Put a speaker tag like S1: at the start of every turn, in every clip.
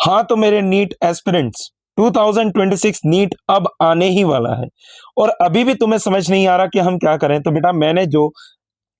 S1: हाँ तो मेरे नीट एस्पिरेंट्स 2026 नीट अब आने ही वाला है और अभी भी तुम्हें समझ नहीं आ रहा कि हम क्या करें, तो बेटा मैंने जो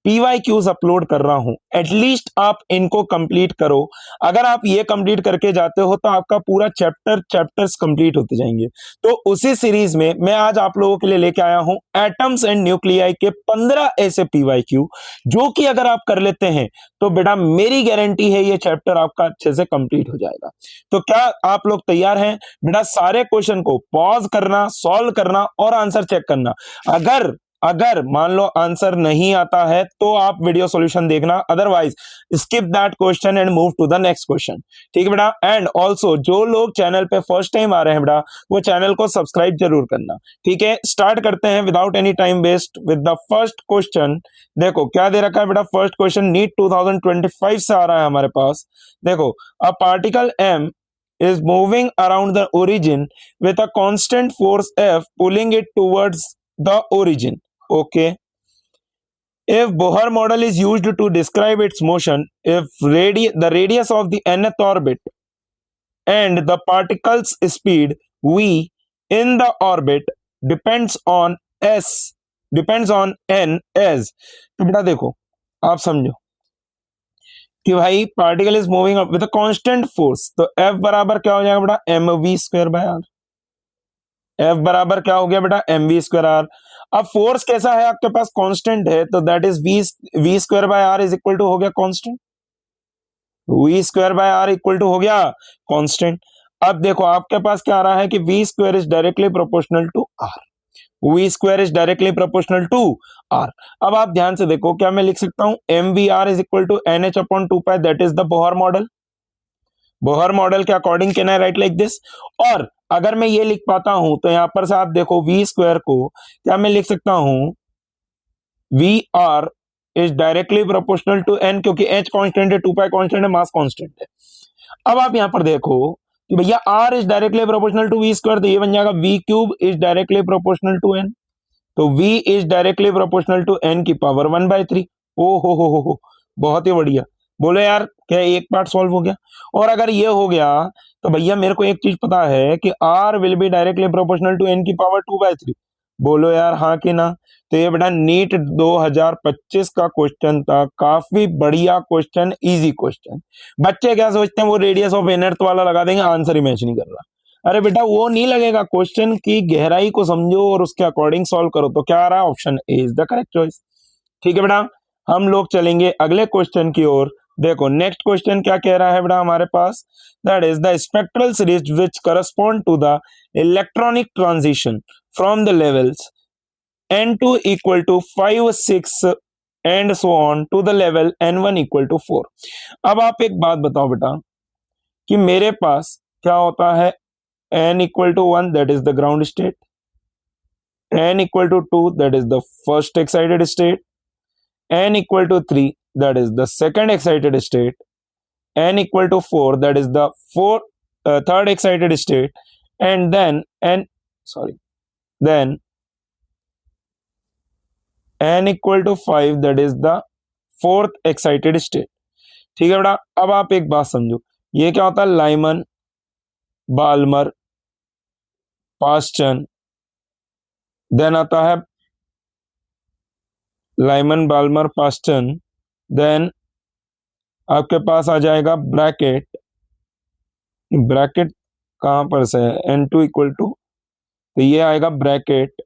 S1: PYQs अपलोड कर रहा हूं एटलीस्ट आप इनको कंप्लीट करो। अगर आप ये कंप्लीट करके जाते हो तो आपका पूरा चैप्टर्स कंप्लीट होते जाएंगे। तो उसी सीरीज में मैं आज आप लोगों के लिए लेके आया हूं एटम्स एंड न्यूक्लियाई के 15 ऐसे PYQ जो कि अगर आप कर लेते हैं तो बेटा मेरी गारंटी है ये चैप्टर आपका अच्छे से कंप्लीट हो जाएगा। तो क्या आप लोग तैयार हैं? बेटा सारे क्वेश्चन को पॉज करना, सॉल्व करना और आंसर चेक करना। अगर अगर मान लो आंसर नहीं आता है तो आप वीडियो सॉल्यूशन देखना, otherwise skip that question and move to the next question. ठीक है बेटा। एंड ऑल्सो जो लोग चैनल पे फर्स्ट टाइम आ रहे हैं बेटा वो चैनल को सब्सक्राइब जरूर करना। ठीक है, स्टार्ट करते हैं without any time waste with the first question. देखो क्या दे रखा है बेटा, फर्स्ट क्वेश्चन नीट 2025 से आ रहा है हमारे पास। देखो, a particle m is moving around the origin with a constant force F pulling it towards the origin. Okay. If Bohr model is used to describe its motion, if the radius of the nth orbit and the particle's speed v in the orbit depends on n as, तो बेटा देखो आप समझो कि भाई particle is moving with a constant force, तो F बराबर क्या हो जाएगा बेटा mv²/r। F बराबर क्या हो गया बेटा mv²r। अब फोर्स कैसा है आपके पास, कांस्टेंट है, तो that is v²/r is equal to हो गया कांस्टेंट, v²/r इक्वल टू हो गया कांस्टेंट। अब देखो आपके पास क्या आ रहा है कि v² is directly proportional to r, v² is directly proportional to r। अब आप ध्यान से देखो, क्या मैं लिख सकता हूं mvr is equal to nh/2π, that is the Bohr model. Bohr model के according can I write like this. और अगर मैं ये लिख पाता हूं तो यहां पर से आप देखो v² को क्या मैं लिख सकता हूं vr is directly proportional to n, क्योंकि h कांस्टेंट है, 2π कांस्टेंट है, मास कांस्टेंट है। अब आप यहां पर देखो कि भैया r is directly proportional to v², तो ये बन जाएगा v³ is directly proportional to n, तो v is directly proportional to n की पावर 1/3। ओ हो, बहुत ही बढ़िया। बोले यार क्या एक पार्ट सॉल्व हो गया? और अगर ये हो गया तो भैया मेरे को एक चीज पता है कि r will be directly proportional to n की पावर 2/3। बोलो यार हाँ कि ना? तो ये बेटा नीट 2025 का क्वेश्चन था, काफी बढ़िया क्वेश्चन, इजी क्वेश्चन। बच्चे क्या सोचते हैं वो रेडियस ऑफ एनर्थ वाला लगा देंगे, आंसर ही मैच नहीं कर रहा। अरे बेटा वो नहीं लगेगा, क्वेश्चन की गहराई को समझो और उसके अकॉर्डिंग सॉल्व करो। तो क्या आ रहा है, option A is the correct choice. ठीक है बेटा, हम लोग चलेंगे अगले क्वेश्चन की ओर। देखो नेक्स्ट क्वेश्चन क्या कह रहा है बेटा हमारे पास, that is the spectral series which correspond to the electronic transition from the levels n2 equal to 5, 6 and so on to the level n1 equal to 4। अब आप एक बात बताओ बेटा कि मेरे पास क्या होता है, n equal to 1 that is the ground state, n equal to 2 that is the first excited state, n equal to 3 that is the second excited state, n equal to 4 that is the third excited state, and then n equal to 5 that is the fourth excited state। ठीक है बेटा, अब आप एक बात समझो, ये क्या होता है, लाइमन बाल्मर पास्टन, देन आता है लाइमन बाल्मर पास्टन, देन आपके पास आ जाएगा ब्रैकेट कहां पर से है, n2 इक्वल टू, तो ये आएगा ब्रैकेट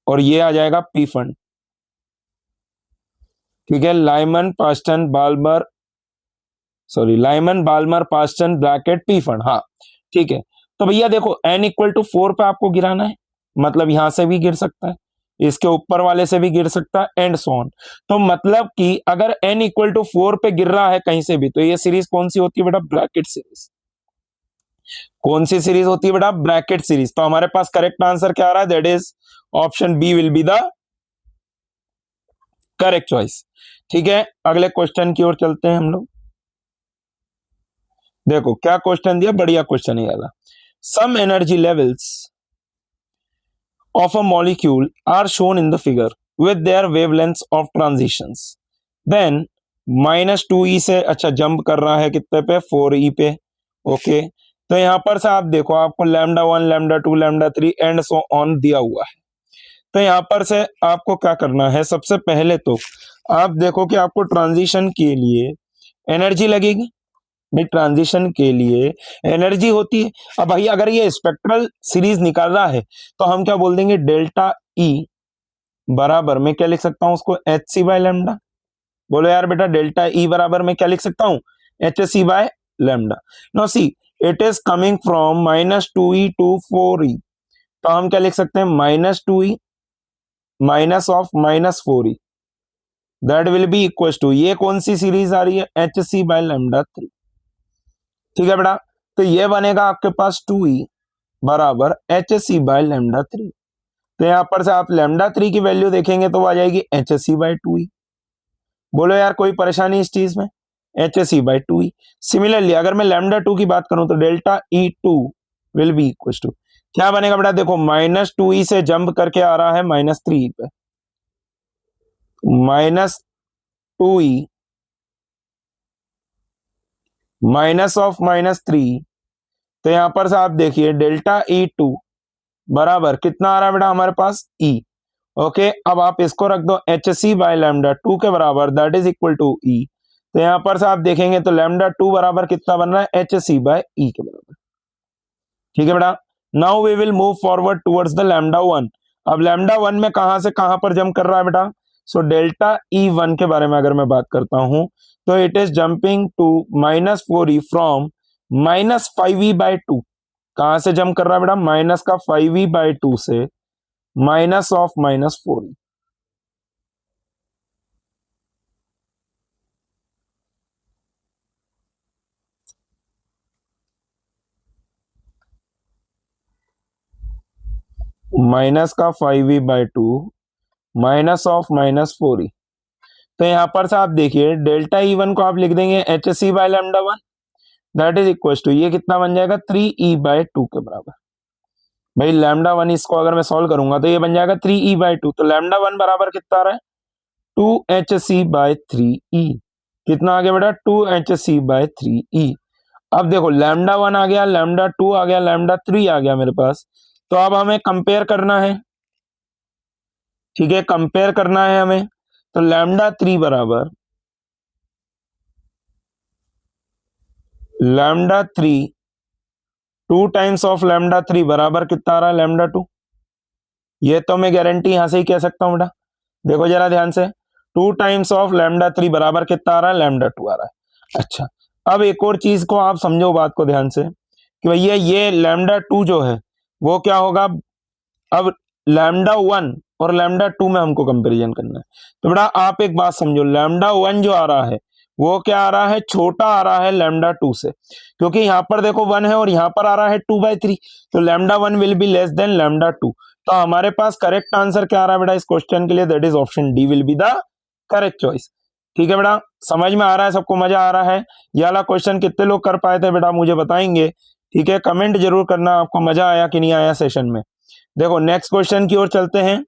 S1: और ये आ जाएगा पी फंड। ठीक है, Lyman Balmer Paschen Brackett Pfund. हाँ ठीक है, तो भैया देखो n इक्वल टू 4 पे आपको गिराना है, मतलब यहां से भी गिर सकता है, इसके ऊपर वाले से भी गिर सकता है, एंड सो ऑन। तो मतलब कि अगर n इक्वल टू 4 पे गिर रहा है कहीं से भी, तो ये सीरीज कौन सी होती है बेटा, ब्रैकेट सीरीज। कौन सी सीरीज होती है बेटा, ब्रैकेट सीरीज। तो हमारे पास करेक्ट आंसर क्या आ रहा है, that is option B will be the correct choice. ठीक है, अगले क्वेश्चन की ओर चलते हैं हम लोग। देखो क्या क्वेश्चन दिया, बढ़िया क्वेश्चन है वाला। Some energy levels of a molecule are shown in the figure with their wavelengths of transitions, then -2e से अच्छा जंप कर रहा है कितने पे, 4e पे, ओके, तो यहाँ पर से आप देखो आपको lambda 1 lambda 2 lambda 3 and so on दिया हुआ है। तो यहाँ पर से आपको क्या करना है, सबसे पहले तो आप देखो कि आपको ट्रांजिशन के लिए एनर्जी लगेगी। भाई ट्रांजिशन के लिए एनर्जी होती है। अब भाई अगर ये स्पेक्ट्रल सीरीज निकाल रहा है तो हम क्या बोल देंगे, डेल्टा ई बराबर में क्या लिख सकता हूं उसको, एच सी बाय लैम्डा। बोलो यार बेटा, डेल्टा ई बराबर में क्या लिख सकता हूं, h c by lambda. No c, it is coming from -2e to 4e, तो हम क्या लिख सकते हैं, -2e minus of -4e, that will be equal to, ये कौन सी सीरीज आ रही है, एच सी बाय लैम्डा 3। ठीक है बेटा, तो ये बनेगा आपके पास 2e बराबर एच सी बाय लैम्डा 3। तो यहां पर से आप लैम्डा 3 की वैल्यू देखेंगे तो आ जाएगी एच सी बाय 2e। बोलो यार कोई परेशानी इस चीज में, H c bye 2e। Similarly अगर मैं लैम्डा 2 की बात करूं तो delta E 2 will be equal to, क्या बनेगा बेटा, देखो -2e से जंप करके आ रहा है -3 पे, -2e माइनस ऑफ -3। तो यहां पर से आप देखिए डेल्टा ई 2 बराबर कितना आ रहा है बेटा हमारे पास, ई। ओके, अब आप इसको रख दो एच सी बाय लैम्डा 2 के बराबर, दैट इज इक्वल टू ई। तो यहां पर से आप देखेंगे तो लैम्डा 2 बराबर कितना बन रहा है, एच सी बाय ई के बराबर। ठीक है बेटा, now we will move forward towards the lambda 1। अब लैम्डा 1 में कहां से कहां पर जंप कर रहा है बेटा, सो डेल्टा ई 1 के बारे में अगर मैं बात करता हूं तो it is jumping to -4e from -5e by 2। कहां से जंप कर रहा है बेटा, माइनस का 5e बाय 2 से माइनस ऑफ -4e। माइनस का 5e by 2 minus of -4e। तो यहां पर से आप देखिए डेल्टा ई 1 को आप लिख देंगे h c by lambda 1, that is equal to, ये कितना बन जाएगा, 3e बाय 2 के बराबर। भाई लैम्डा 1 इसको अगर मैं सॉल्व करूंगा तो ये बन जाएगा 3e बाय 2। तो लैम्डा 1 बराबर कितना आ रहा है, 2hc बाय 3e। कितना आ गया बेटा, 2hc बाय 3e। अब देखो लैम्डा 1 आ गया, लैम्डा 2 आ गया, लैम्डा 3 आ गया मेरे पास। तो अब हमें कंपेयर करना है, ठीक है, कंपेयर करना है हमें। तो लैम्डा 3 बराबर लैम्डा 3 2 टाइम्स ऑफ लैम्डा 3 बराबर कितना आ रहा है, लैम्डा 2। ये तो मैं गारंटी यहां से ही कह सकता हूं बेटा, देखो जरा ध्यान से, 2 टाइम्स ऑफ लैम्डा 3 बराबर कितना आ रहा है, लैम्डा 2 आ रहा है। अच्छा, अब एक और चीज को आप समझो बात को ध्यान से कि भैया ये लैम्डा 2 जो है वो क्या होगा, अब लैम्डा 1 और लैम्डा 2 में हमको कंपैरिजन करना है। तो बेटा आप एक बात समझो, लैम्डा 1 जो आ रहा है वो क्या आ रहा है, छोटा आ रहा है लैम्डा 2 से, क्योंकि यहां पर देखो 1 है और यहां पर आ रहा है 2/3। तो lambda 1 will be less than lambda 2। तो हमारे पास करेक्ट आंसर क्या आ रहा है बेटा इस क्वेश्चन के लिए, that is option D will be the correct choice. ठीक है बेटा, समझ में आ रहा है, सबको मजा आ रहा है। ये वाला क्वेश्चन कितने लोग कर पाए थे बेटा, मुझे बताएंगे। ठीक है, कमेंट जरूर करना आपको मजा आया कि नहीं आया सेशन में। देखो नेक्स्ट क्वेश्चन की ओर चलते हैं।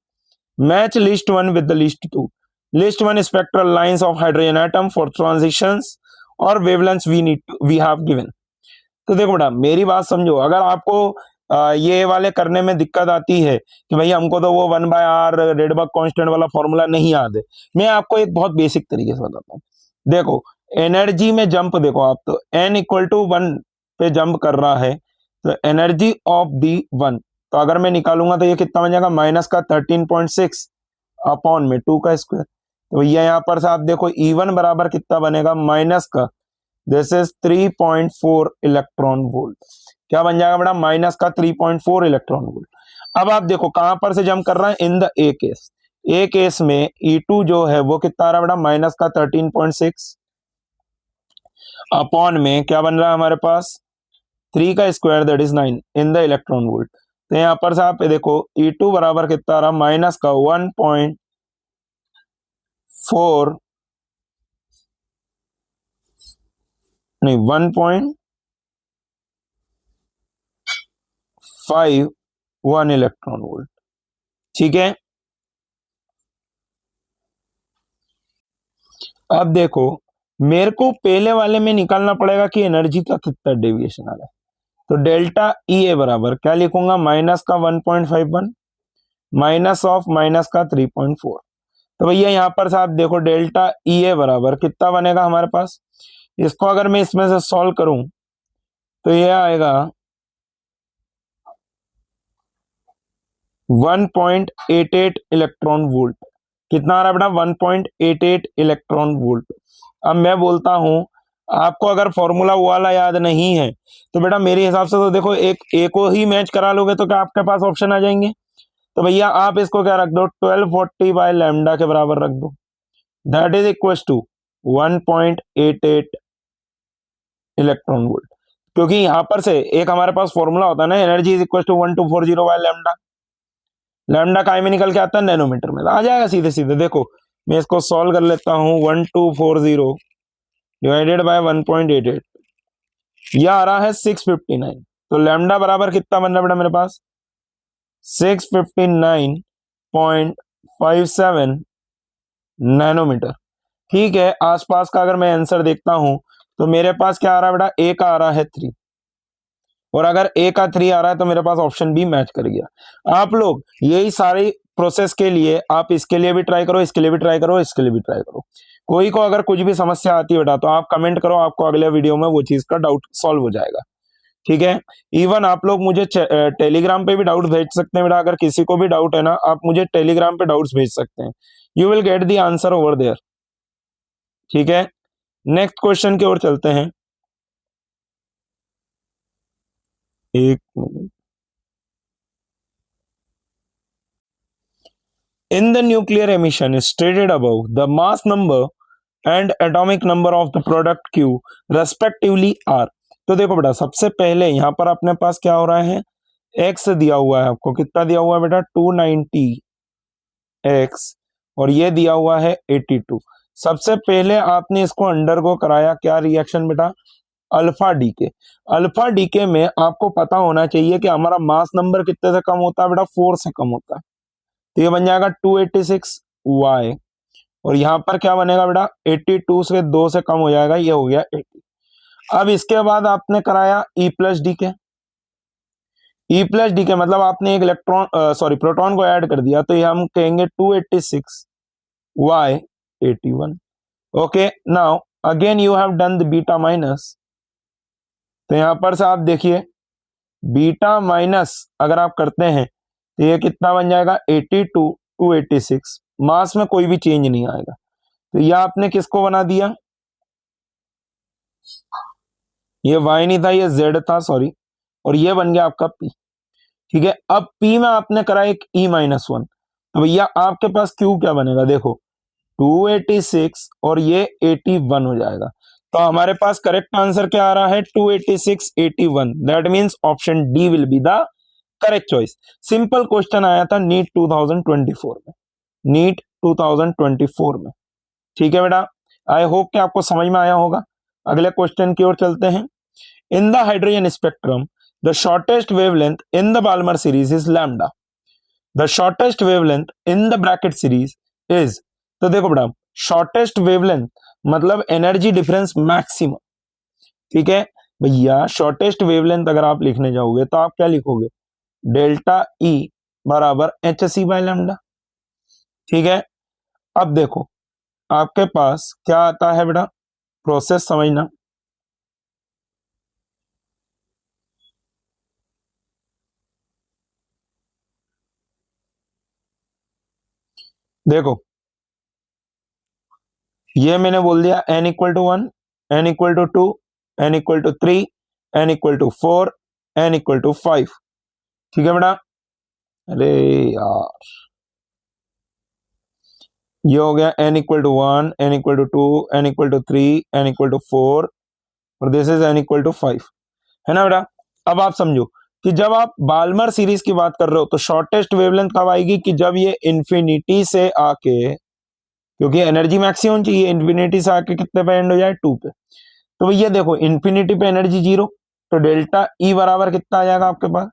S1: Match list 1 with the list 2। List 1 spectral lines of hydrogen atom for transitions और वेवलेंथ्स वी हैव गिवन। तो देखो बेटा मेरी बात समझो, अगर आपको ये वाले करने में दिक्कत आती है कि भाई हमको तो वो 1/r रेडबर्ग कांस्टेंट वाला फॉर्मूला नहीं याद है, मैं आपको एक बहुत बेसिक तरीके से बताता हूँ। देखो एनर्जी में जंप देखो आप, तो n इक्वल टू 1 पे जंप कर रहा है, तो एनर्जी ऑफ दी 1, तो अगर मैं निकालूंगा तो ये कितना बन जाएगा, माइनस का 13.6 अपॉन में 2 का स्क्वायर। तो ये यहाँ पर से आप देखो E1 बराबर कितना बनेगा, माइनस का दिस इज 3.4 इलेक्ट्रॉन वोल्ट। क्या बन जाएगा बेटा, माइनस का 3.4 इलेक्ट्रॉन वोल्ट। अब आप देखो कहां पर से जंप कर रहा है, in the A case. A case में E2 जो है वो कितना आ रहा है बेटा, माइनस का 13.6 अपॉन में क्या बन रहा है हमारे पास, 3 का square that is 9 in the electron volt. तो यहां पर से आप देखो E2 बराबर कितना आ रहा, माइनस का 1.4 नहीं 1.51 इलेक्ट्रॉन वोल्ट। ठीक है, अब देखो मेरे को पहले वाले में निकालना पड़ेगा कि एनर्जी का कितना डेविएशन आ रहा है। तो डेल्टा ई ए बराबर क्या लिखूंगा, माइनस का 1.51 माइनस ऑफ माइनस का 3.4। तो भैया यहाँ पर से आप देखो डेल्टा ई ए बराबर कितना बनेगा हमारे पास, इसको अगर मैं इसमें से सॉल्व करूं तो ये आएगा 1.88 इलेक्ट्रॉन वोल्ट। कितना आ रहा है बेटा, 1.88 इलेक्ट्रॉन वोल्ट। अब मैं बोलता हूं, आपको अगर फॉर्मूला वो वाला याद नहीं है तो बेटा मेरे हिसाब से तो देखो एक को ही मैच करा लोगे तो क्या आपके पास ऑप्शन आ जाएंगे। तो भैया आप इसको क्या रख दो, 1240 बाय लैम्डा के बराबर रख दो, that is equal to 1.88 electron volt. क्योंकि यहां पर से एक हमारे पास फॉर्मूला होता है ना, energy is equal to 1240 by lambda. Lambda काय में निकल के आता है, नैनोमीटर में, आ जाएगा सीधे सीधे। देखो मैं इसको सॉल्व कर लेता हूं, 1240 डिवाइडेड बाय 1.88, यह आ रहा है 659। तो लैम्डा बराबर कितना बन रहा है बेटा मेरे पास, 659.57 नैनोमीटर। ठीक है, आसपास का अगर मैं आंसर देखता हूं तो मेरे पास क्या आ रहा है बेटा, ए का आ रहा है 3, और अगर ए का 3 आ रहा है तो मेरे पास ऑप्शन बी मैच कर गया। आप लोग यही सारी प्रोसेस के लिए आप इसके लिए भी ट्राई करो, इसके लिए भी ट्राई करो, इसके लिए भी ट्राई करो। कोई को अगर कुछ भी समस्या आती है बेटा तो आप कमेंट करो, आपको अगले वीडियो में वो चीज का डाउट सॉल्व हो जाएगा। ठीक है, इवन आप लोग मुझे टेलीग्राम पे भी डाउट भेज सकते हैं बेटा। अगर किसी को भी डाउट है ना, आप मुझे टेलीग्राम पे डाउट्स भेज सकते हैं, you will get the answer over there. ठीक है, नेक्स्ट क्वेश्चन की ओर चलते हैं। एक minute. In the nuclear emission stated above, the mass number and atomic number of the product Q respectively are। तो देखो बेटा सबसे पहले यहाँ पर अपने पास क्या हो रहा है, x दिया हुआ है आपको, कितना दिया हुआ है बेटा, 290 x, और ये दिया हुआ है 82। सबसे पहले आपने इसको अंडरगो कराया क्या रिएक्शन बेटा, अल्फा डीके। अल्फा डीके में आपको पता होना चाहिए कि हमारा मास नंबर कितने से कम होता है बेटा, 4 से कम होता है। तो ये बन जाएगा 286 y, और यहां पर क्या बनेगा बेटा, 82 से 2 से कम हो जाएगा, ये हो गया 80। अब इसके बाद आपने कराया E प्लस डी के। E प्लस डी के मतलब आपने एक इलेक्ट्रॉन प्रोटॉन को ऐड कर दिया, तो ये हम कहेंगे 286 y 81। Okay, now again you have done the beta minus. तो यहां पर से आप देखिए बीटा माइनस अगर आप करते हैं तो ये कितना बन जाएगा, 82 286, मास में कोई भी चेंज नहीं आएगा। तो यह आपने किसको बना दिया, ये y नहीं था, ये z था, सॉरी, और ये बन गया आपका p। ठीक है, अब p में आपने करा एक e माइनस 1, तो भैया आपके पास q क्या बनेगा, देखो 286 और ये 81 हो जाएगा। तो हमारे पास करेक्ट आंसर क्या आ रहा है, 286 81। That means option D will be the correct choice. Simple question आया था नीट 2024 में, नीट 2024 में। ठीक है बेटा, आई होप कि आपको समझ में आया होगा। अगले क्वेश्चन की ओर चलते हैं। In the hydrogen spectrum the shortest wavelength in the Balmer series is lambda, the shortest wavelength in the Brackett series is. तो देखो बेटा शॉर्टेस्ट वेवलेंथ मतलब एनर्जी डिफरेंस मैक्सिमम। ठीक है भैया, शॉर्टेस्ट वेवलेंथ अगर आप लिखने जाओगे तो आप क्या लिखोगे, डेल्टा ई बराबर एच सी बाय लैम्डा। ठीक है, अब देखो आपके पास क्या आता है बेटा, प्रोसेस समझना। देखो ये मैंने बोल दिया n equal to 1, n equal to 2, n equal to 3, n equal to 4, n equal to 5। ठीक है बेटा, अरे यार ये हो गया n equal to 1, n equal to 2, n equal to 3, n equal to 4, और this is n equal to 5, है ना बेटा। अब आप समझो कि जब आप बाल्मर सीरीज की बात कर रहे हो तो शॉर्टेस्ट वेवलेंथ कब आएगी, कि जब ये इंफिनिटी से आके, क्योंकि एनर्जी मैक्सिमम चाहिए, इंफिनिटी से आके कितने पे एंड हो जाए, 2 पे। तो भैया देखो इन्फिनिटी पे एनर्जी 0, तो डेल्टा ई बराबर कितना आ जाएगा आपके पास,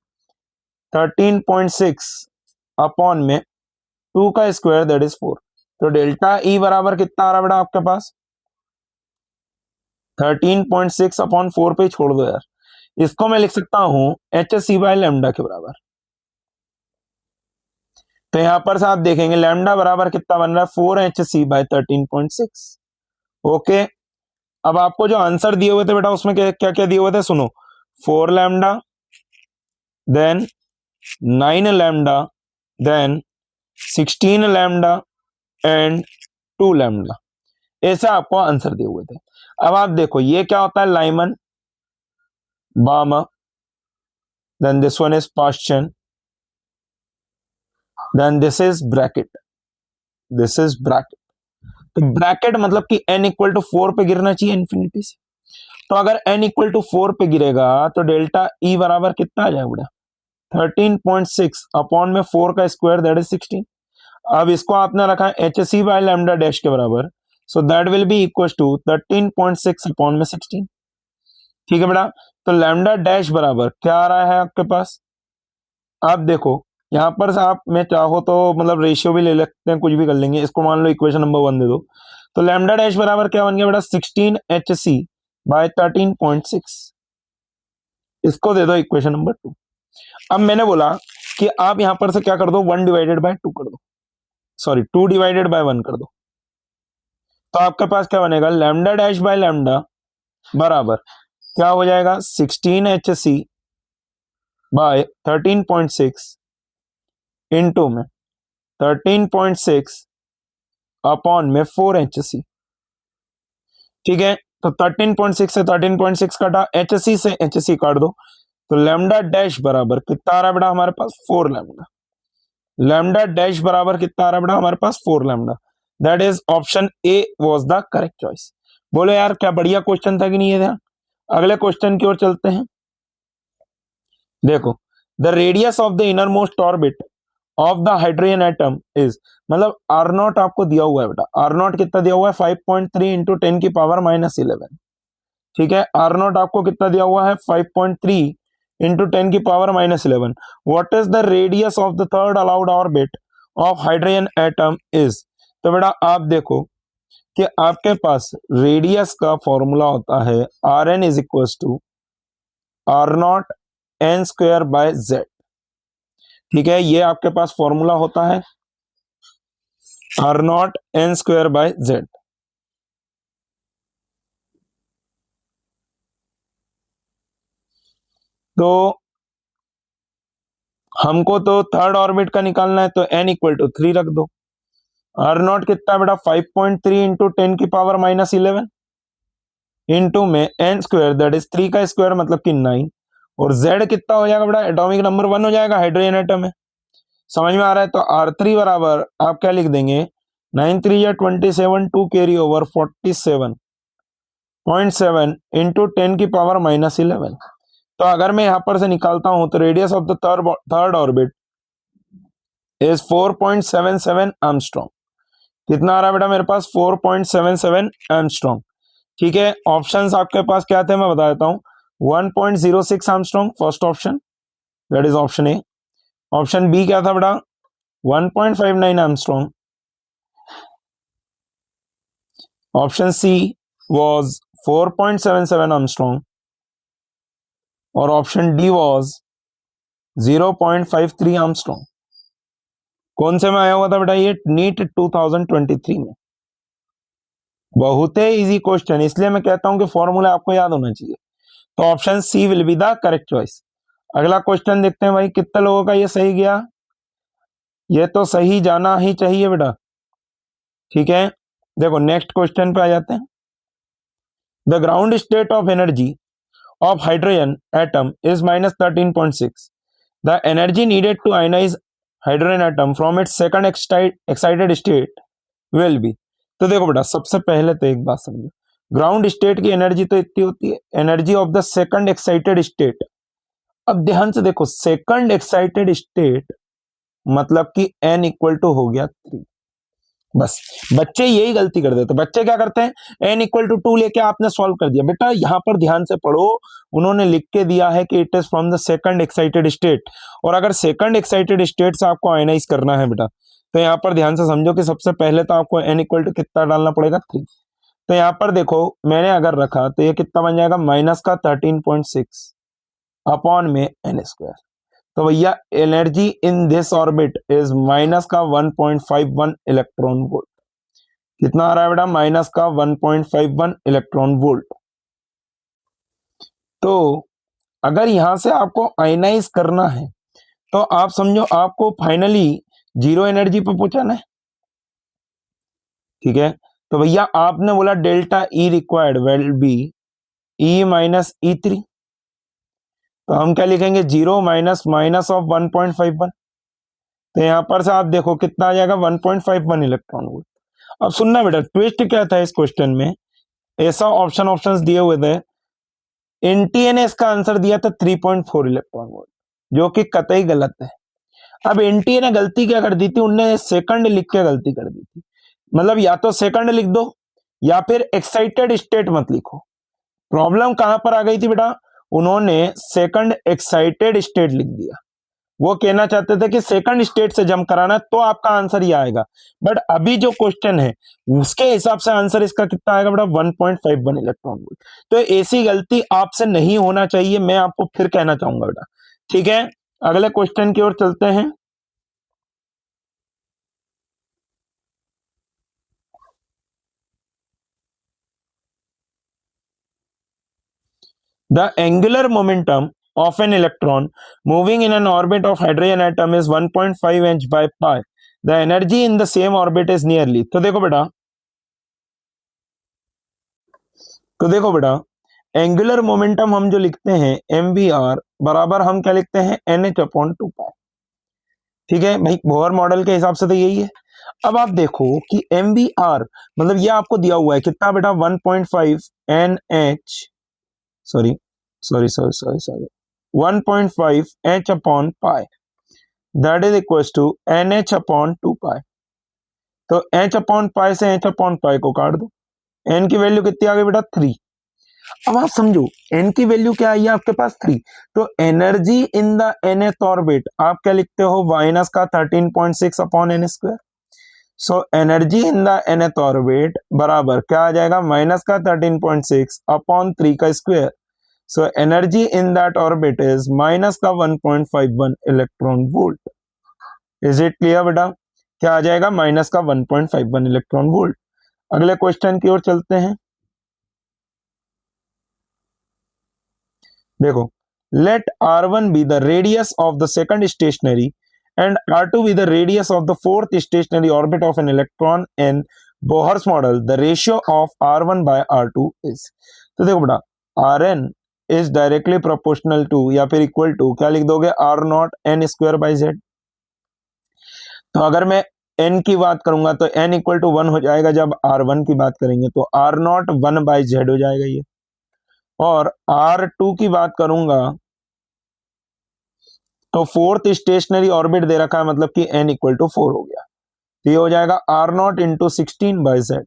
S1: 13.6 अपॉन में 2 का स्क्वायर दैट इज 4। तो डेल्टा ई बराबर कितना आ रहा बेटा आपके पास, 13.6 अपॉन 4 पे छोड़ दो यार, इसको मैं लिख सकता हूं HC बाय लैम्डा के बराबर। तो यहां पर से आप देखेंगे लैम्डा बराबर कितना बन रहा है 4HC बाय 13.6। ओके, अब आपको जो आंसर दिए हुए थे बेटा उसमें क्या क्या दिए हुए थे सुनो, 4 lambda, then 9 lambda, then 16 lambda and 2 lambda, ऐसा आपको आंसर दिए हुए थे। अब आप देखो ये क्या होता है, Lyman Balmer, then this one is Paschen, then this is Brackett, this is Brackett. तो ब्रैकेट मतलब कि n इक्वल टू 4 पे गिरना चाहिए इन्फिनिटी से। तो अगर n इक्वल टू 4 पे गिरेगा तो डेल्टा E बराबर कितना आ जाएगा बेटा, 13.6 अपॉन में 4 का स्क्वायर दैट इज 16। अब इसको आपने रखा है HC बाय लैम्डा डैश के बराबर, so that will be equal to 13.6 upon में 16। ठीक है बेटा, तो लैम्डा डैश बराबर क्या आ रहा है आपके पास, आप देखो यहां पर से आप मैं चाहो तो मतलब रेशियो भी ले लेते हैं, कुछ भी कर लेंगे, इसको मान लो इक्वेशन नंबर 1 दे दो। तो लैम्डा डैश बराबर क्या बन गया बेटा 16HC बाय 13.6, इसको दे दो इक्वेशन नंबर 2। अब मैंने बोला कि आप यहां पर से क्या कर दो 1 डिवाइडेड बाय 2 कर दो, सॉरी 2 डिवाइडेड बाय 1 कर दो। तो आपके पास क्या बनेगा, लैम्डा डैश बाय लैम्डा बराबर क्या हो जाएगा 16HC बाय 13.6 इंटू में 13.6 अपॉन में 4HC। ठीक है, तो 13.6 से 13.6 काटा, HC से HC काट दो, तो लैम्डा डैश बराबर कितना आ रहा है बेटा हमारे पास 4 लैम्डा। लैम्डा डैश बराबर कितना आ रहा है बेटा हमारे पास 4 lambda, that is option A was the correct choice. बोलो यार क्या बढ़िया क्वेश्चन था कि नहीं है। अगले क्वेश्चन की ओर चलते हैं। देखो, the radius of the inner most orbit of the hydrogen atom is, मतलब आर नॉट आपको दिया हुआ है बेटा, आर नॉट कितना दिया हुआ है 5.3 इंटू 10 की पावर -11। ठीक है, आर नॉट आपको कितना दिया हुआ है 5.3 इंटू 10 की power -11। What is the radius of the third allowed orbit of hydrogen atom is. तो बेटा आप देखो कि आपके पास रेडियस का फॉर्मूला होता है r n is equal to r naught n square by z. ठीक है, ये आपके पास फॉर्मूला होता है r naught n square by z. तो हमको तो थर्ड ऑर्बिट का निकालना है, तो n इक्वल टू 3 रख दो। आर नॉट कितना बेटा 5.3 इंटू 10 की पावर -11 इंटू में n स्क्वायर दैट इज 3 का स्क्वायर मतलब कि 9, और z कितना हो जाएगा बेटा एटॉमिक नंबर 1 हो जाएगा, हाइड्रोजन एटम है, समझ में आ रहा है। तो R3 बराबर आप क्या लिख देंगे 9 3 या 27, 2 कैरी ओवर 47.7 इंटू 10 की पावर -11। तो अगर मैं यहां पर से निकालता हूं तो radius of the third orbit is 4.77 angstrom. कितना आ रहा है बेटा मेरे पास 4.77 एंगस्ट्रॉम। ठीक है, ऑप्शंस आपके पास क्या थे मैं बता देता हूं, 1.06 angstrom first option, that is option A. Option B क्या था बेटा 1.59 angstrom. Option C was 4.77 angstrom और ऑप्शन डी वाज 0.53 एंगस्ट्रॉम। कौन से में आया हुआ था बेटा ये, नीट 2023 में। बहुत ही इजी क्वेश्चन, इसलिए मैं कहता हूं कि फॉर्मूला आपको याद होना चाहिए। तो option C will be the correct choice. अगला क्वेश्चन देखते हैं भाई, कितने लोगों का ये सही गया, ये तो सही जाना ही चाहिए बेटा। ठीक है, देखो नेक्स्ट क्वेश्चन पे आ जाते हैं। The ground state of energy of hydrogen atom is -13.6. The energy needed to ionize hydrogen atom from its second excited state will be। तो देखो बेटा सबसे पहले तो एक बात समझो, ग्राउंड स्टेट की एनर्जी तो इतनी होती है, energy of the second excited state. अब ध्यान से देखो सेकंड एक्साइटेड स्टेट मतलब कि n इक्वल टू हो गया 3। बस बच्चे यही गलती कर देते, बच्चे क्या करते हैं n इक्वल टू 2 लेके आपने सॉल्व कर दिया। बेटा यहां पर ध्यान से पढ़ो, उन्होंने लिख के दिया है कि it is from the second excited state, और अगर सेकंड एक्साइटेड स्टेट से आपको आयनाइज करना है बेटा तो यहां पर ध्यान से समझो कि सबसे पहले तो आपको n इक्वल टू कितना डालना पड़ेगा 3। तो यहाँ पर देखो मैंने अगर रखा तो ये कितना बन जाएगा, माइनस का 13.6 अपॉन में n स्क्वायर। तो भैया energy in this orbit is minus का 1.51 इलेक्ट्रॉन वोल्ट। कितना आ रहा है बेटा, माइनस का 1.51 इलेक्ट्रॉन वोल्ट। तो अगर यहां से आपको आयनाइज करना है तो आप समझो आपको फाइनली जीरो एनर्जी पे पहुंचाना है, ठीक है। तो भैया आपने बोला delta E required will be E minus E3, तो हम क्या लिखेंगे, जीरो माइनस माइनस ऑफ 1.51। तो यहां पर से आप देखो कितना आ जाएगा, 1.51 इलेक्ट्रॉन वोल्ट। अब सुनना बेटा, ट्विस्ट क्या था इस क्वेश्चन में, ऐसा ऑप्शंस दिए हुए थे, एनटीए ने इसका आंसर दिया था 3.4 इलेक्ट्रॉन वोल्ट, जो कि कतई गलत है। अब एनटीए ने गलती क्या कर दी थी, उनने सेकंड लिख के गलती कर दी थी। मतलब या तो सेकंड लिख दो या फिर एक्साइटेड स्टेट मत लिखो। प्रॉब्लम कहां पर आ गई थी बेटा, उन्होंने सेकंड एक्साइटेड स्टेट लिख दिया। वो कहना चाहते थे कि सेकंड स्टेट से जंप कराना तो आपका आंसर ये आएगा, बट अभी जो क्वेश्चन है उसके हिसाब से आंसर इसका कितना आएगा बेटा, 1.51 इलेक्ट्रॉन वोल्ट। तो ऐसी गलती आपसे नहीं होना चाहिए, मैं आपको फिर कहना चाहूंगा बेटा, ठीक है। अगले क्वेश्चन की ओर चलते हैं। The angular momentum of an electron moving in an orbit of hydrogen atom is 1.5 h by pi. The energy in the same orbit is nearly, तो देखो बेटा एंगुलर मोमेंटम हम जो लिखते हैं mvr बराबर हम क्या लिखते हैं, nh अपॉन 2 पाई, ठीक है भाई, बोहर मॉडल के हिसाब से तो यही है। अब आप देखो कि mvr मतलब ये आपको दिया हुआ है कितना बेटा, 1.5 nh, sorry sorry sorry sorry sorry 1.5 h upon pi, that is equal to nh upon 2 pi. तो h अपॉन पाई से h अपॉन पाई को काट दो, n की वैल्यू कितनी आ गई बेटा, 3। अब आप समझो n की वैल्यू क्या आई है आपके पास, 3। तो energy in the nth orbit आप क्या लिखते हो, माइनस का 13.6 upon n square. So energy in the nth orbit बराबर क्या आ जाएगा, माइनस का 13.6 अपॉन 3 का square. So energy in that orbit is minus का 1.51 electron volt. Is it clear बेटा, क्या आ जाएगा, माइनस का 1.51 इलेक्ट्रॉन वोल्ट। अगले क्वेश्चन की ओर चलते हैं। देखो, let r1 be the radius of the second stationary and r2 be the radius of the fourth stationary orbit of an electron in Bohr's model. The ratio of r1 by r2 is, तो देखो बेटा rn is directly proportional to या फिर equal to क्या लिख दोगे, r naught n square by z. तो अगर मैं n की बात करूंगा तो n इक्वल टू 1 हो जाएगा, जब r1 की बात करेंगे तो आर नॉट 1 बाई जेड हो जाएगा ये। और r2 की बात करूंगा तो फोर्थ स्टेशनरी ऑर्बिट दे रखा है, मतलब कि n इक्वल टू 4 हो गया, तो ये हो जाएगा r naught into 16 by z.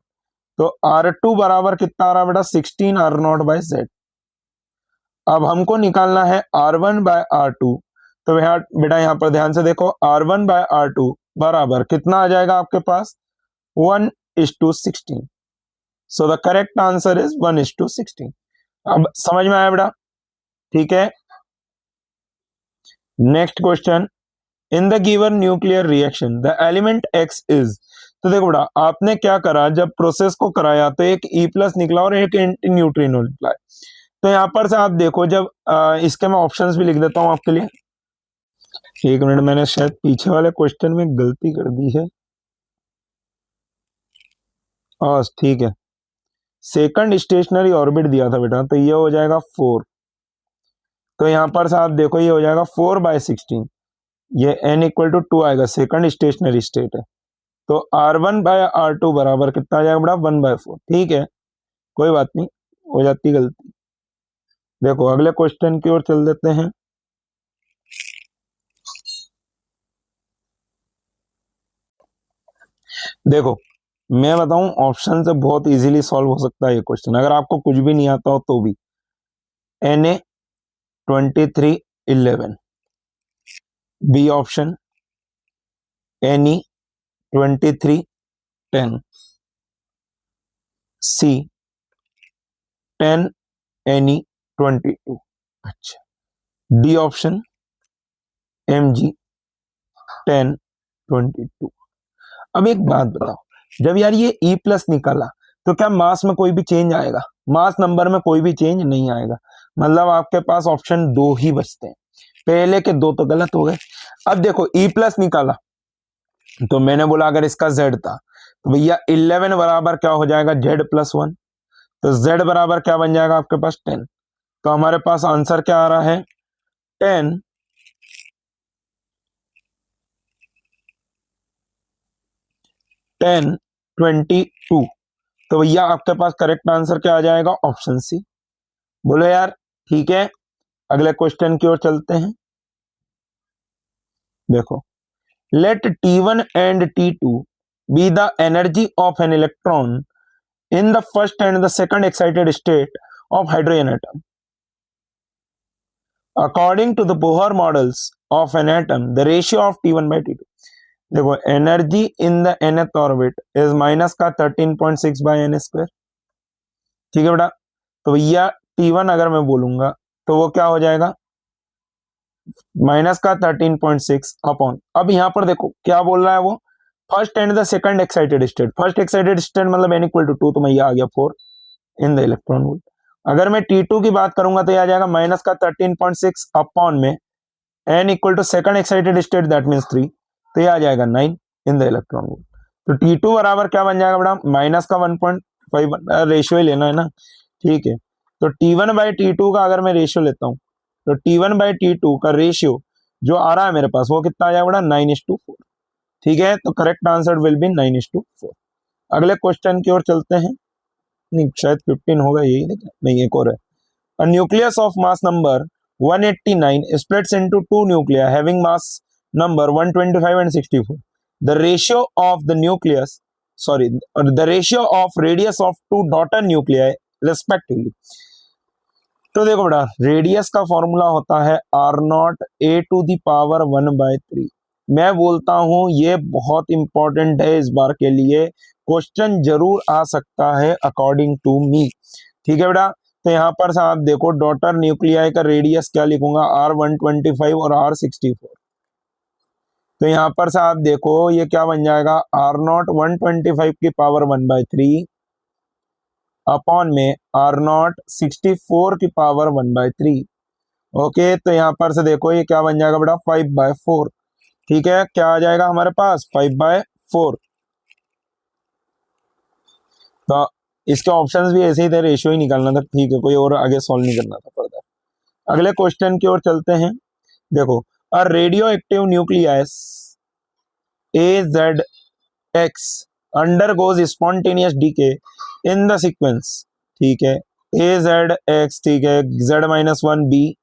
S1: तो r2 बराबर कितना आ रहा है बेटा, 16 आर नॉट बाई जेड। अब हमको निकालना है R1 बाय R2, तो बेटा यहां पर ध्यान से देखो, R1 बाय R2 बराबर कितना आ जाएगा आपके पास, 1:16। So the correct answer is 1:16। अब समझ में आया बेटा, ठीक है। Next question, in the given nuclear reaction the element X is, तो देखो बेटा आपने क्या करा, जब प्रोसेस को कराया तो एक E+ निकला और एक एंटी न्यूट्रिनो निकला। तो यहां पर से आप देखो, जब इसके मैं ऑप्शंस भी लिख देता हूं आपके लिए, एक मिनट, मैंने शायद पीछे वाले क्वेश्चन में गलती कर दी है। ठीक है, सेकंड स्टेशनरी ऑर्बिट दिया था बेटा, तो ये हो जाएगा 4। तो यहां पर से आप देखो ये हो जाएगा 4/16, ये n इक्वल टू 2 आएगा, सेकंड स्टेशनरी स्टेट है। तो R1 बाय R2 बराबर कितना आ जाएगा बेटा, 1/4। ठीक है, कोई बात नहीं, हो जाती गलती। देखो अगले क्वेश्चन की ओर चल देते हैं। देखो मैं बताऊं, ऑप्शन से बहुत इजीली सॉल्व हो सकता है ये क्वेश्चन, अगर आपको कुछ भी नहीं आता हो तो भी। Na2311, बी ऑप्शन Ne2310, सी 10 any 22। अच्छा, डी ऑप्शन mg 10 22। अब एक बात बताओ, जब यार ये E प्लस निकाला तो क्या मास में कोई भी चेंज आएगा? मास नंबर में कोई भी चेंज नहीं आएगा, मतलब आपके पास ऑप्शन दो ही बचते हैं, पहले के दो तो गलत हो गए। अब देखो E प्लस निकाला तो मैंने बोला अगर इसका Z था तो भैया 11 बराबर क्या हो जाएगा Z प्लस 1, तो Z बराबर क्या बन जाएगा आपके पास 10। तो हमारे पास आंसर क्या आ रहा है 10 10 22। तो भैया आपके पास करेक्ट आंसर क्या आ जाएगा ऑप्शन सी। बोलो यार ठीक है, अगले क्वेश्चन की ओर चलते हैं। देखो, let T1 and T2 be the energy of an electron in the first and the second excited state of hydrogen atom. According to the Bohr models of an atom, the ratio of T1 by T2. देखो, energy in the nth orbit is minus का 13.6 bye n square. ठीक है बेटा, तो भैया T1 अगर मैं बोलूंगा तो वो क्या हो जाएगा माइनस का 13.6 अपॉन, अब यहां पर देखो क्या बोल रहा है वो, first and the second excited state. First excited state मतलब n इक्वल टू 2, तो मैं ये आ गया 4 इन द इलेक्ट्रॉन वोल्ट। अगर मैं T2 की बात करूंगा तो यह आ जाएगा माइनस का 13.6 अपॉन में n equal to second excited state that means 3, तो यह आ जाएगा 9 इन द इलेक्ट्रॉन वोल्ट। तो T2 बराबर क्या बन जाएगा बेटा माइनस का 1.5, रेशियो ही लेना है ना, ठीक है। तो T1 बाई T2 का अगर मैं रेशियो लेता हूं तो T1 बाई T2 का रेशियो जो आ रहा है मेरे पास वो कितना आ जाएगा बेटा 9:4। ठीक है, तो करेक्ट आंसर विल बी 9:4। अगले क्वेश्चन की ओर चलते हैं। नहीं शायद 15 होगा यही, नहीं एक और है। A nucleus of mass number 189 splits into two nuclei having mass number 125 and 64. The ratio of the nucleus, sorry, the ratio of radius of two daughter nuclei respectively. तो देखो बेटा, रेडियस का फॉर्मूला होता है R0 a to the power 1/3। मैं बोलता हूं ये बहुत इंपॉर्टेंट है, इस बार के लिए क्वेश्चन जरूर आ सकता है अकॉर्डिंग टू मी। ठीक है बेटा, तो यहाँ पर से आप देखो डॉटर न्यूक्लियाई का रेडियस क्या लिखूंगा R125 और R64। तो यहाँ पर से आप देखो ये क्या बन जाएगा R0 125 की पावर 1/3 अपॉन में R0 64 की पावर 1/3। ओके, तो यहाँ पर से देखो ये क्या बन जाएगा बेटा 5/4। ठीक है, क्या आ जाएगा हमारे पास 5/4। तो इसके ऑप्शंस भी ऐसे ही थे, रेशियो ही निकालना था। ठीक है, कोई और आगे सॉल्व नहीं करना था फर्दर। अगले क्वेश्चन की ओर चलते हैं। देखो, a radio active nucleus AZX undergoes spontaneous decay in the sequence। ठीक है, AZX, ठीक है, Z-1B,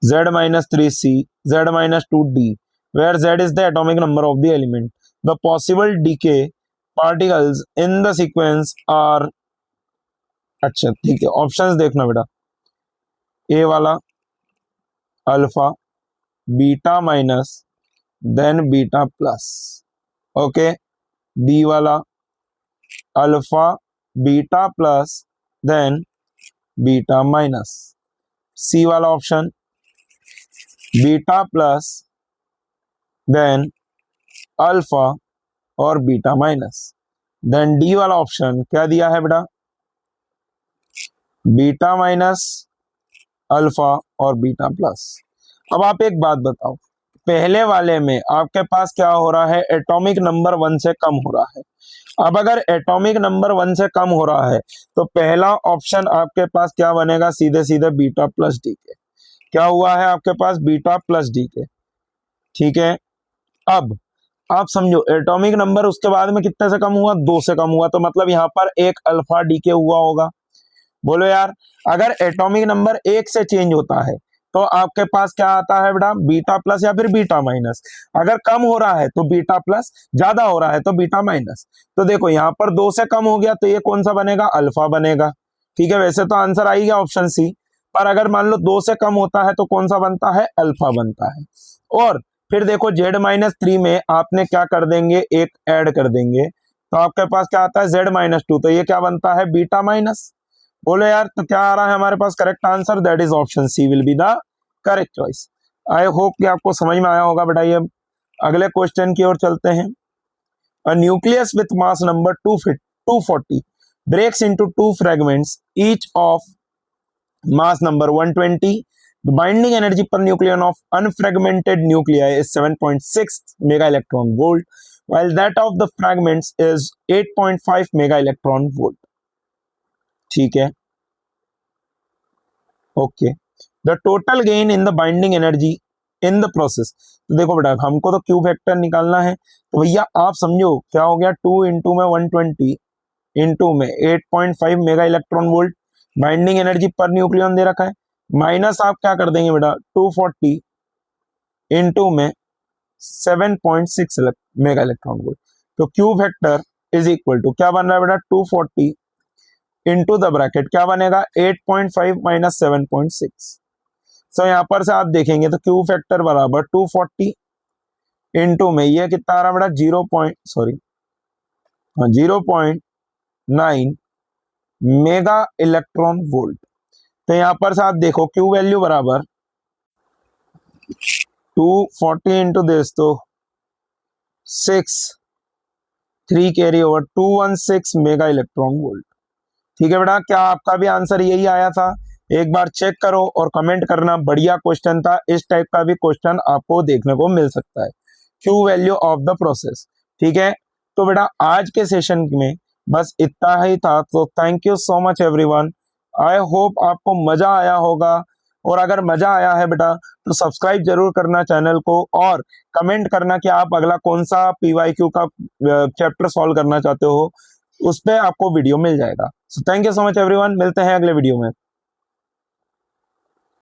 S1: Z-3C, Z-2D, where Z is the atomic number of the element. The possible decay particles in the sequence are, अच्छा ठीक है, options देखना बेटा, A वाला alpha, beta minus, then beta plus. Okay, B वाला alpha, beta plus, then beta minus. C वाला option beta plus, then alpha और beta minus. Then D वाला ऑप्शन क्या दिया है बेटा बीटा माइनस, अल्फा और बीटा प्लस। अब आप एक बात बताओ, पहले वाले में आपके पास क्या हो रहा है एटॉमिक नंबर 1 से कम हो रहा है। अब अगर एटॉमिक नंबर 1 से कम हो रहा है तो पहला ऑप्शन आपके पास क्या बनेगा सीधे सीधे बीटा प्लस डी के। क्या हुआ है आपके पास बीटा प्लस डी के। ठीक है, अब आप समझो एटॉमिक नंबर उसके बाद में कितने से कम हुआ 2 से कम हुआ, तो मतलब यहां पर एक अल्फा डी के हुआ होगा। बोलो यार, अगर एटॉमिक नंबर 1 से चेंज होता है तो आपके पास क्या आता है बेटा बीटा प्लस या फिर बीटा माइनस। अगर कम हो रहा है तो बीटा प्लस, ज्यादा हो रहा है तो बीटा माइनस। तो देखो यहाँ पर 2 से कम हो गया तो ये कौन सा बनेगा अल्फा बनेगा। ठीक है, वैसे तो आंसर आई गया ऑप्शन सी, पर अगर मान लो 2 से कम होता है तो कौन सा बनता है अल्फा बनता है। और फिर देखो Z-3 में आपने क्या कर देंगे एक ऐड कर देंगे तो आपके पास क्या आता है Z-2, तो ये क्या बनता है बीटा माइनस। बोलो यार, तो क्या आ रहा है हमारे पास correct answer? That is option C will be the correct choice. I hope कि आपको समझ में आया होगा। बताइए अगले क्वेश्चन की ओर चलते हैं। A nucleus with mass number 240 breaks into two fragments, each of mass number 120. The binding energy per nucleon of unfragmented nuclei is 7.6 mega electron volt, while that of the fragments is 8.5 mega electron volt. ठीक है, okay. The total gain in the binding energy in the process. तो देखो बेटा, हमको तो Q factor निकालना है, तो भैया आप समझो क्या हो गया, 2 इंटू में 120 इंटू में 8.5 mega electron volt binding energy पर न्यूक्लियन दे रखा है, माइनस आप क्या कर देंगे बेटा 240 इंटू में 7.6 मेगा इलेक्ट्रॉन वोल्ट। तो Q factor is equal to क्या बन रहा है बेटा, 240 इंटू द ब्रैकेट क्या बनेगा 8.5 माइनस 7.6। सो यहां पर से आप देखेंगे तो क्यू फैक्टर बराबर 240 इंटू में ये कितना आ रहा बेटा 0.9 मेगा इलेक्ट्रॉन वोल्ट। तो यहां पर से आप देखो क्यू वैल्यू बराबर 240 इंटू दिस तो 6 3 carry over 216 mega electron volt. ठीक है बेटा, क्या आपका भी आंसर यही आया था? एक बार चेक करो और कमेंट करना, बढ़िया क्वेश्चन था। इस टाइप का भी क्वेश्चन आपको देखने को मिल सकता है, Q value of the process. ठीक है, तो बेटा आज के सेशन में बस इतना ही था। तो thank you so much everyone. I hope आपको मजा आया होगा, और अगर मजा आया है बेटा तो सब्सक्राइब जरूर करना चैनल को, और कमेंट करना कि आप अगला कौन सा पीवाईक्यू का चैप्टर सॉल्व करना चाहते हो, उस पर आपको वीडियो मिल जाएगा। So thank you so much everyone, मिलते हैं अगले वीडियो में।